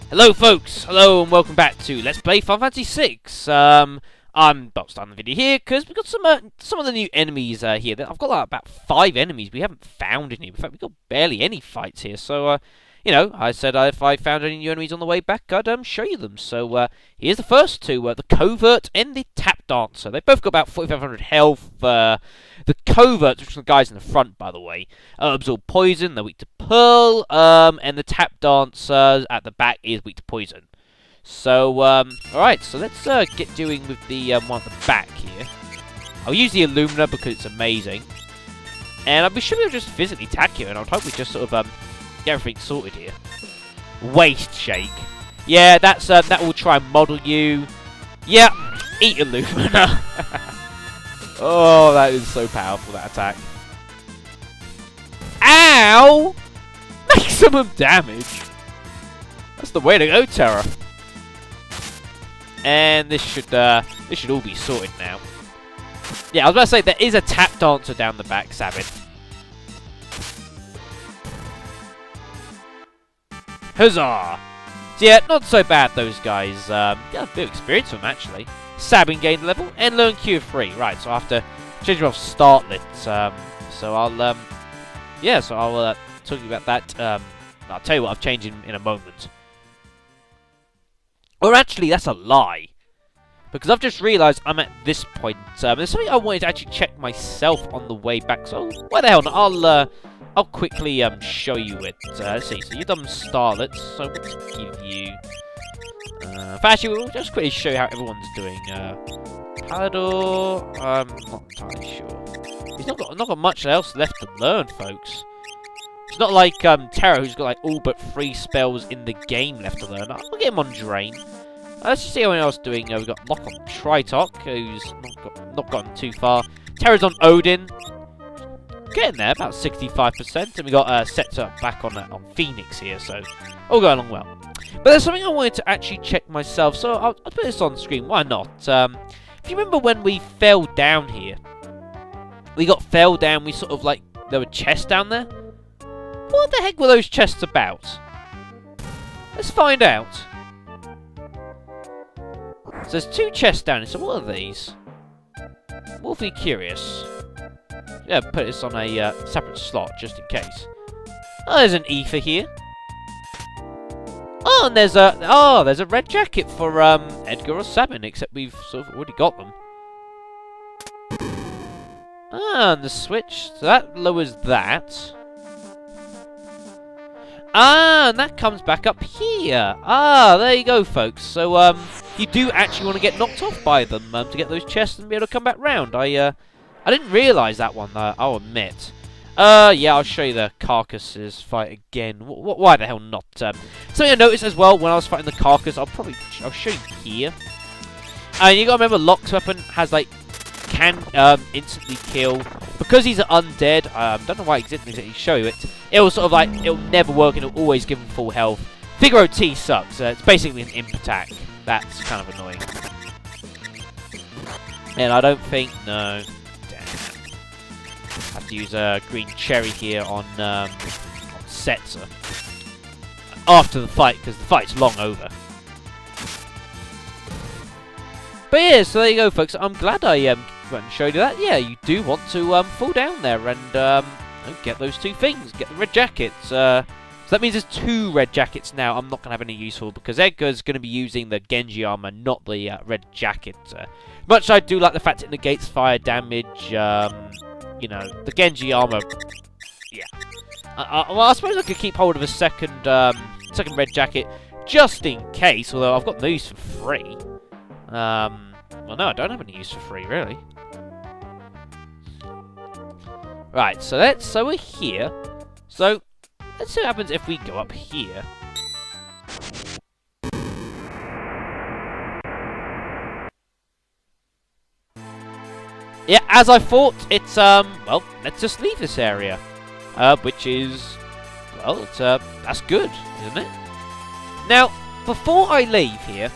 Hello folks, hello and welcome back to Let's Play Final Fantasy VI. I'm about to start the video here because we've got some of the new enemies here. I've got like about 5 enemies we haven't found in here. In fact, we've got barely any fights here. So, you know, I said if I found any new enemies on the way back, I'd show you them. So, here's the first two, the Covert and the Tap Dancer. They've both got about 4,500 health. The Covert, which are the guys in the front, by the way, absorb poison, they're weak to Pearl, and the Tap Dancer at the back is weak to poison. So, alright, so let's get doing with the one at the back here. I'll use the Illumina because it's amazing. And I'll be sure we'll just physically attack you, and I'll hope we just sort of get everything sorted here. Waist Shake. Yeah, that's that will try and model you. Yeah, eat Illumina. Oh, that is so powerful, that attack. Ow! Maximum damage. That's the way to go, Terra. And this should all be sorted now. Yeah, I was about to say there is a Tap Dancer down the back, Sabbath. Huzzah! So yeah, not so bad, those guys. Got a bit of experience from them, actually. Sabin gained level and learn Q of 3. Right, so I have to change off startlet. So I'll talk to you about that. I'll tell you what I've changed in a moment. Or actually, that's a lie. Because I've just realised I'm at this point. There's something I wanted to actually check myself on the way back. So why the hell not? I'll quickly show you it. Let's see. So you've done starlets. So we'll give you. Actually, we'll just quickly show you how everyone's doing. Palador, I'm not entirely sure. He's not got much else left to learn, folks. It's not like Terra, who's got like all but 3 spells in the game left to learn. I'll get him on Drain. Let's just see how anyone else is doing. We've got Lock on Tritok, who's not gotten too far. Terra's on Odin. Getting there, about 65%. And we got Setzer back on Phoenix here, so all going along well. But there's something I wanted to actually check myself, so I'll put this on screen. Why not? If you remember when we fell down here, fell down, we sort of like, there were chests down there. What the heck were those chests about? Let's find out. So there's 2 chests down here, so what are these? Awfully curious. Yeah, put this on a separate slot, just in case. Oh, there's an ether here. Oh, and there's a red jacket for Edgar or Sabin, except we've sort of already got them. Ah, and the switch, so that lowers that. Ah, and that comes back up here. Ah, there you go, folks. So, you do actually want to get knocked off by them to get those chests and be able to come back round. I didn't realise that one, I'll admit. Yeah, I'll show you the Carcasses fight again. Why the hell not? Something I noticed as well when I was fighting the Carcass, I'll show you here. And you gotta remember, Locke's weapon has like, can instantly kill. Because he's an undead, don't know why I exactly show you it. It'll sort of like, it'll never work and it'll always give him full health. Figaro T sucks. It's basically an imp attack. That's kind of annoying. And I don't think, no. Have to use a green cherry here on Setzer after the fight, because the fight's long over. But yeah, so there you go, folks. I'm glad I went and showed you that. Yeah, you do want to fall down there and get those 2 things. Get the red jackets. So that means there's 2 red jackets now. I'm not going to have any use for, because Edgar's going to be using the Genji armor, not the red jacket. Much I do like the fact it negates fire damage. You know, the Genji armor, yeah. Well, I suppose I could keep hold of a second red jacket, just in case, although I've got no use for free. Well, no, I don't have any use for free, really. Right, so we're here. So, let's see what happens if we go up here. Yeah, as I thought, it's, well, let's just leave this area. Which is, well, it's, that's good, isn't it? Now, before I leave here,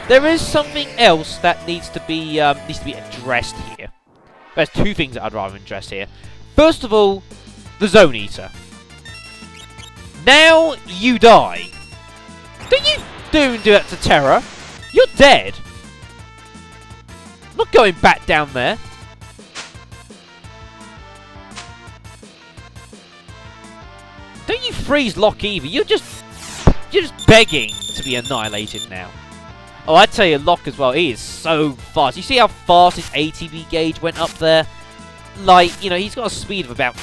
there is something else that needs to be addressed here. There's 2 things that I'd rather address here. First of all, the Zone Eater. Now you die. Don't you do that to Terra? You're dead. I'm not going back down there. Don't you freeze lock either. You're just begging to be annihilated now. Oh, I'd tell you, Lock as well. He is so fast. You see how fast his ATB gauge went up there? Like, you know, he's got a speed of about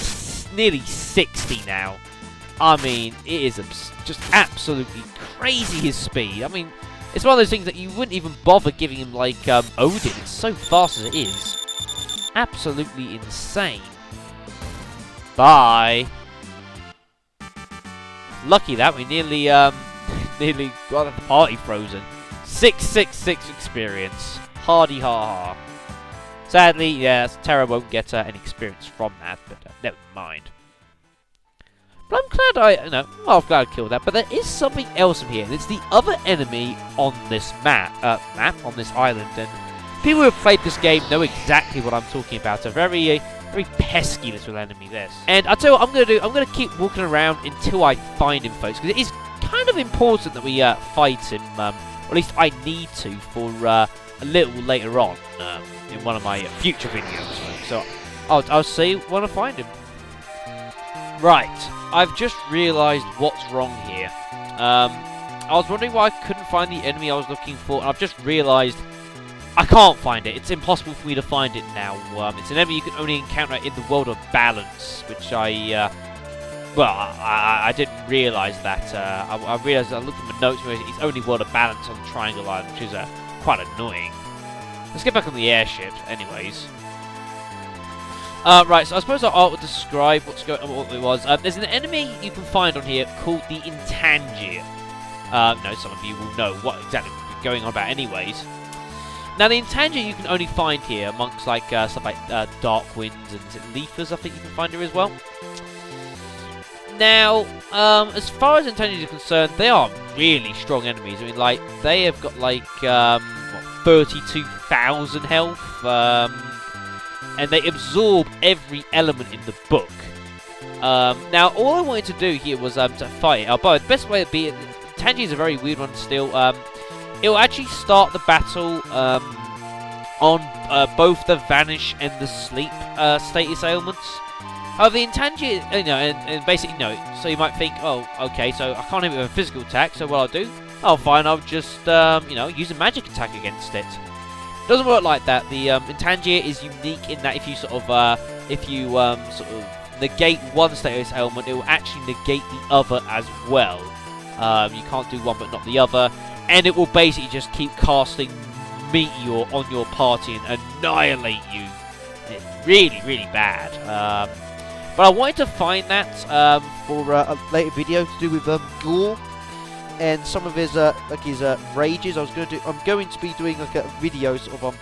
nearly 60 now. I mean, it is just absolutely crazy, his speed. I mean, it's one of those things that you wouldn't even bother giving him, like, Odin. It's so fast as it is. Absolutely insane. Bye. Lucky that we nearly nearly got the party frozen. 666 experience. Hardy ha ha. Sadly, yes, Terra won't get any experience from that, but never mind. But I'm glad I'm glad I killed that. But there is something else in here. It's the other enemy on this on this island, and people who have played this game know exactly what I'm talking about. A very pesky little enemy, this. And I'll tell you what I'm going to do. I'm going to keep walking around until I find him, folks, because it is kind of important that we fight him. Or at least I need to for a little later on in one of my future videos. So I'll see when I find him. Right, I've just realised what's wrong here. I was wondering why I couldn't find the enemy I was looking for, and I've just realised I can't find it. It's impossible for me to find it now. It's an enemy you can only encounter in the world of balance, which I didn't realise that. I realised I looked at my notes where it's only world of balance on the Triangle Island, which is quite annoying. Let's get back on the airship, anyways. Right, so I suppose I will describe what's going on, what it was. There's an enemy you can find on here called the Intangier. No, some of you will know what exactly is going on about, anyways. Now, the Intangier you can only find here amongst like stuff like Dark Winds and is it Leafers, I think you can find here as well. Now, as far as Intangiers are concerned, they are really strong enemies. I mean, like, they have got, like, 32,000 health, and they absorb every element in the book. Now, all I wanted to do here was to fight it. But the best way to beat it, Intangier is a very weird one still. It will actually start the battle on both the Vanish and the Sleep status ailments. The Intangier, and basically, so you might think, oh, okay, so I can't hit it with a physical attack, so what I'll do, fine, I'll just, use a magic attack against it. Doesn't work like that. The Intangier is unique in that if you sort of negate one status ailment, it will actually negate the other as well. You can't do one but not the other, and it will basically just keep casting Meteor on your party and annihilate you. It's really, really bad. But I wanted to find that for a later video to do with Gore and some of his his rages. I'm going to be doing like a video sort of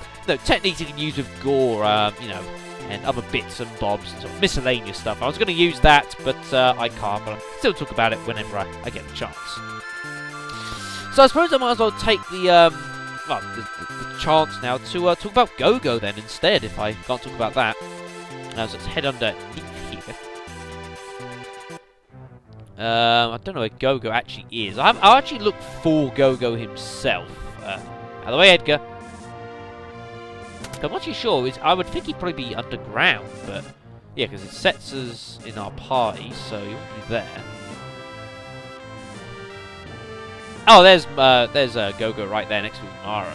techniques you can use with Gore, and other bits and bobs, sort of miscellaneous stuff. I was going to use that, but I can't. But I'll still talk about it whenever I get the chance. So I suppose I might as well take the chance now to talk about Gogo then instead, if I can't talk about that. So let's head underneath here. I don't know where Gogo actually is. I'll actually look for Gogo himself. Out of the way, Edgar. I'm not too sure. I would think he'd probably be underground, but yeah, because it sets us in our party, so he won't be there. Oh, there's Gogo right there next to Umaro.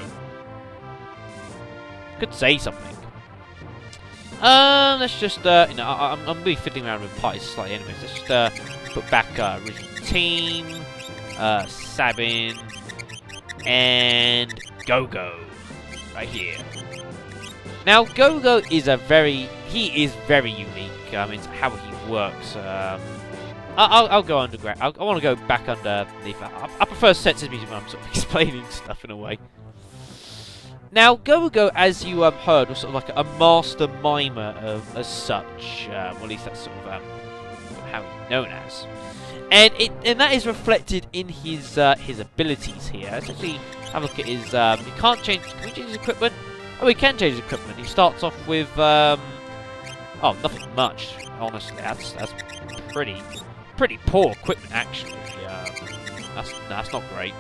Could say something. Let's just I'm gonna be fiddling around with parties slightly anyways. Let's just put back original team, Sabin, and Gogo right here. Now, Gogo is very unique. It's how he works. I'll go underground. I want to go back underneath. I prefer sets of music when I'm sort of explaining stuff in a way. Now, Gogo, as you heard, was sort of like a master mimer as such. Well, at least that's sort of how he's known as. And that is reflected in his abilities here. Let's actually have a look at his. He can't change. Can we change his equipment? Oh, he can change his equipment. He starts off with nothing much. Honestly, that's pretty poor equipment actually. That's not great.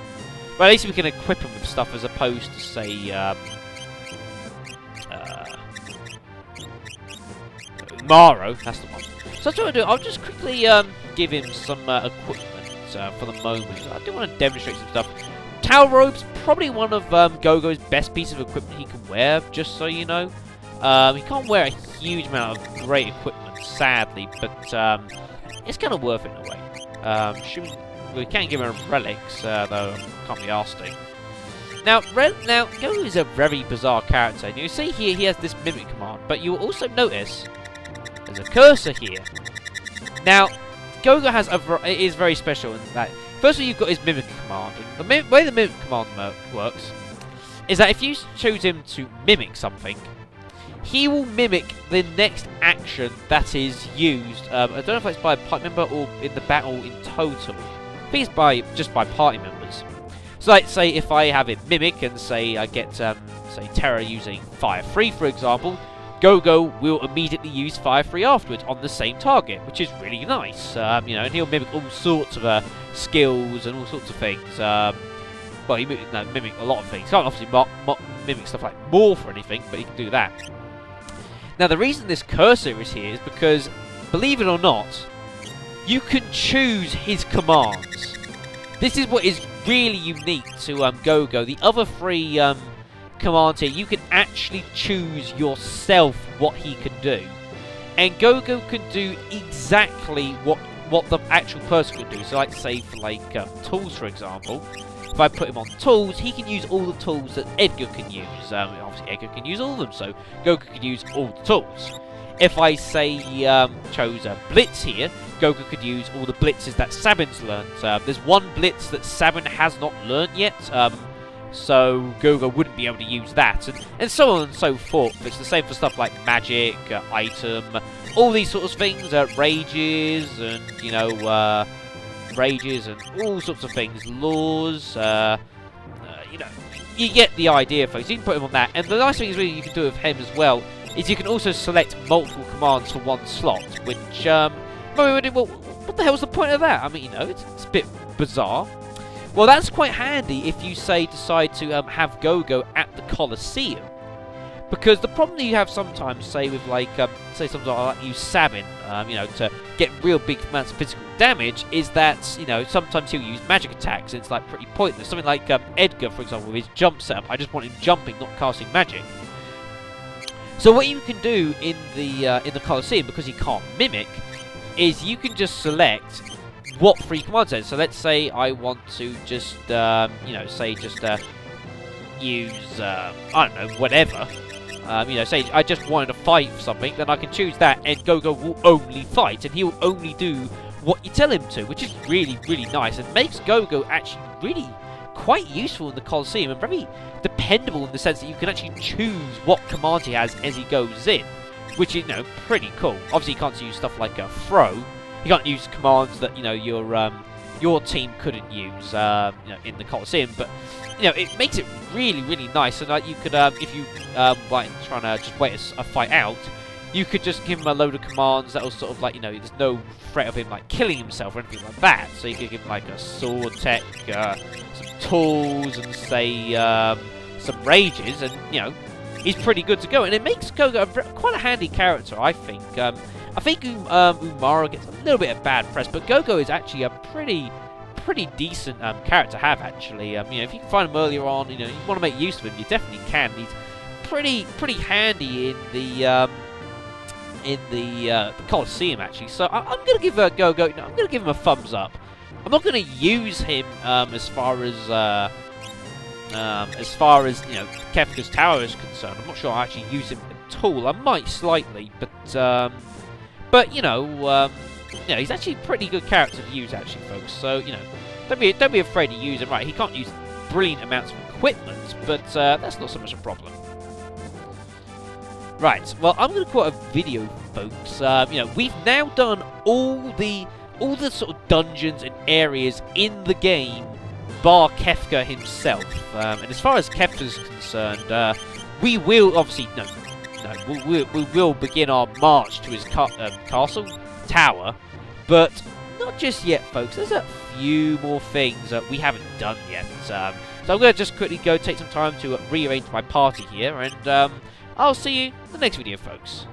But at least we can equip him with stuff as opposed to, say, Maro. That's the one. So that's what I'll do. I'll just quickly give him some equipment for the moment. I do want to demonstrate some stuff. Tower Robe's probably one of Gogo's best pieces of equipment he can wear, just so you know. He can't wear a huge amount of great equipment, sadly, but it's kind of worth it in a way. We can give him relics, though can't be asked to. Now, Gogo is a very bizarre character. You see here he has this Mimic command, but you will also notice there's a cursor here. Now, Gogo has it is very special in that, firstly, you've got his Mimic command. And the way the Mimic command works is that if you choose him to mimic something, he will mimic the next action that is used. I don't know if it's by a party member or in the battle in total. I think it's just by party members. So, like, say if I have it mimic and say I get, say, Terra using Fire 3, for example, Gogo will immediately use Fire 3 afterwards on the same target, which is really nice. You know, and he'll mimic all sorts of skills and all sorts of things. Well, he mimic a lot of things. He can't obviously mimic stuff like Morph or anything, but he can do that. Now, the reason this cursor is here is because, believe it or not, you can choose his commands. This is what is really unique to Gogo. The other three commands here, you can actually choose yourself what he can do. And Gogo can do exactly what the actual person can do. So, like, say, for tools, for example. If I put him on tools, he can use all the tools that Edgar can use. Obviously, Edgar can use all of them, so Gogo can use all the tools. If I say chose a Blitz here, Gogo could use all the blitzes that Sabin's learned. There's one blitz that Sabin has not learned yet, so Gogo wouldn't be able to use that, and so on and so forth. It's the same for stuff like magic, item, all these sorts of things, rages, and you know, rages and all sorts of things, laws. You know, you get the idea, folks. You can put him on that, and the nice thing is, really, you can do with him as well, is you can also select multiple commands for one slot, which well, what the hell's the point of that? I mean, you know, it's a bit bizarre. Well, that's quite handy if you, say, decide to have Gogo at the Colosseum. Because the problem that you have sometimes, say, with, like, say, sometimes I like use Sabin, you know, to get real big amounts of physical damage, is that, you know, sometimes he'll use magic attacks, and it's, like, pretty pointless. Something like Edgar, for example, with his jump setup. I just want him jumping, not casting magic. So what you can do in the Colosseum, because he can't mimic, is you can just select what free commands are. So let's say I want to just, you know, say just use, I don't know, whatever. You know, say I just wanted to fight something, then I can choose that, and Gogo will only fight, and he will only do what you tell him to, which is really, really nice, and makes Gogo actually really quite useful in the Colosseum, and very dependable in the sense that you can actually choose what command he has as he goes in, which is, you know, pretty cool. Obviously, you can't use stuff like a throw. You can't use commands that, you know, your team couldn't use, you know, in the Colosseum, but you know, it makes it really, really nice. And you could, if you like trying to just wait a fight out, you could just give him a load of commands that will sort of like, you know, there's no threat of him like killing himself or anything like that. So you could give him like a sword tech, some tools, and say some rages, and you know, he's pretty good to go. And it makes Gogo quite a handy character, I think. I think Umara gets a little bit of bad press, but Gogo is actually a pretty decent character to have, actually. You know, if you can find him earlier on, you know, you want to make use of him, you definitely can. He's pretty handy in the Colosseum, actually. So I'm going to give Gogo, you know, I'm going to give him a thumbs up. I'm not going to use him as far as you know, Kefka's Tower is concerned. I'm not sure I actually use him at all. I might slightly, but you know, he's actually a pretty good character to use, actually, folks. So, you know, don't be afraid to use him. Right, he can't use brilliant amounts of equipment, but that's not so much a problem. Right, well, I'm going to call it a video, folks. You know, we've now done all the sort of dungeons and areas in the game, bar Kefka himself. And as far as Kefka's concerned, we will obviously we will begin our march to his castle tower, but not just yet, folks. There's a few more things that we haven't done yet. So I'm going to just quickly go take some time to rearrange my party here, and I'll see you in the next video, folks.